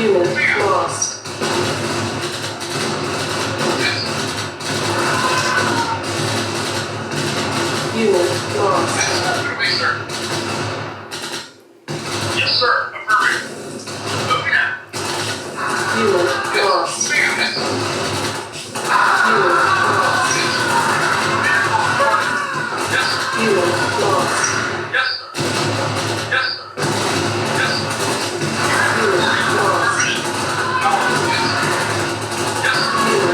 Unit lost. Unit lost. Yes, sir. Affirmative. Moving out. Unit lost. Unit lost. Yes, sir. Unit lost. Yes, sir. Yes, sir. Yes, sir. Unit lost. Yes, sir. Unit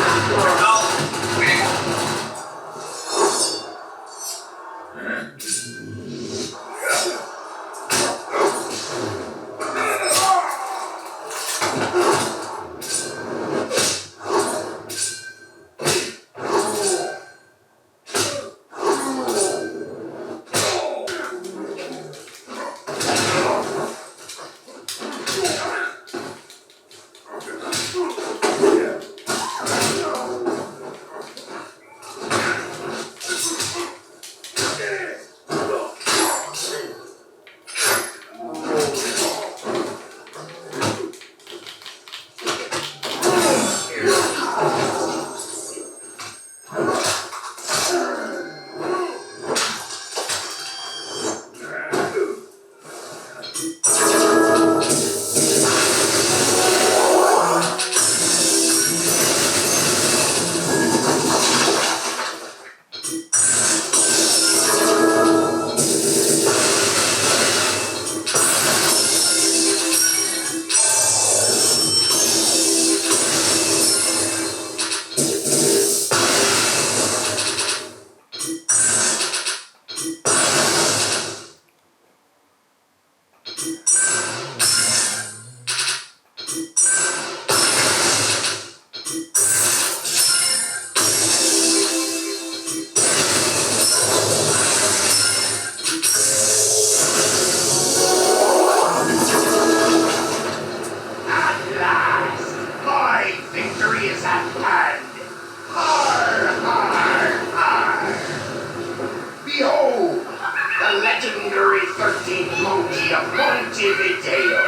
lost. Behold, the legendary 13th Monkey of Montevideo,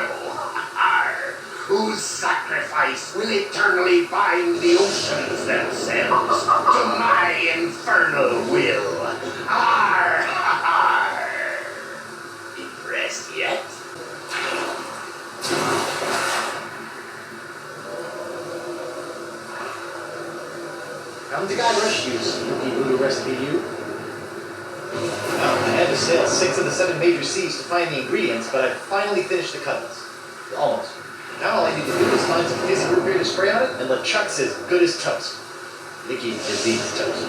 whose sacrifice will eternally bind the oceans themselves to my infernal will. Arr, arr. Impressed yet? How did the guy rush you? He blew the rest of you? Well, I had to sail 6 of the 7 major seas to find the ingredients, but I finally finished the cutlets. Almost. Now all I need to do is find some fizzy root beer to spray on it, and LeChuck's as good as toast. Nicky disease toast.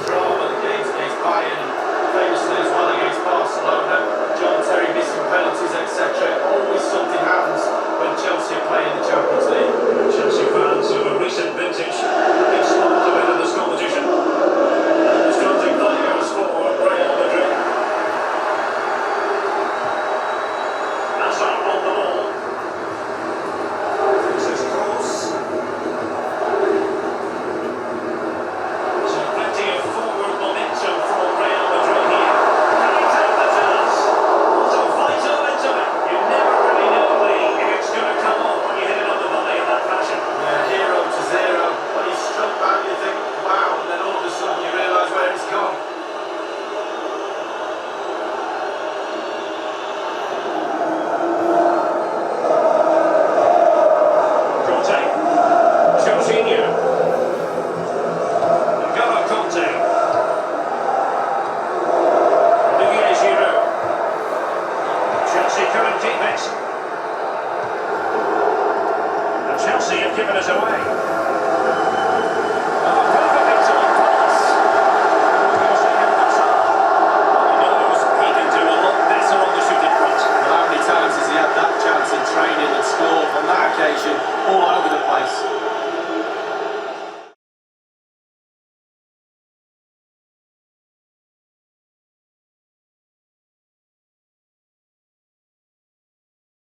Drama, the games against Bayern, and famously as well against Barcelona, John Terry missing penalties, etc. Always something happens when Chelsea are playing the Champions League. Chelsea fans of a recent vintage looking smart to win in this competition. It's counting players for Real Madrid. Hazard on the ball. This is cross. So plenty of forward momentum from Real Madrid here. Can he take the chance? What a vital into it. You never really know, Lee, if it's going to come off when you hit it on the volley in that fashion. Yeah, 0-0. When he's struck back, you think, wow, and then all of a sudden you realise where it's gone. Conte. Jorginho. N'Golo Conte. Olivier Giroud. Chelsea coming deep it. And Chelsea have given us away. Oh, perfect time pass. Goes ahead of the top. He knows he can do a lot better on the shooting front. Well, how many times has he had that chance in training and scored on that occasion all over the place?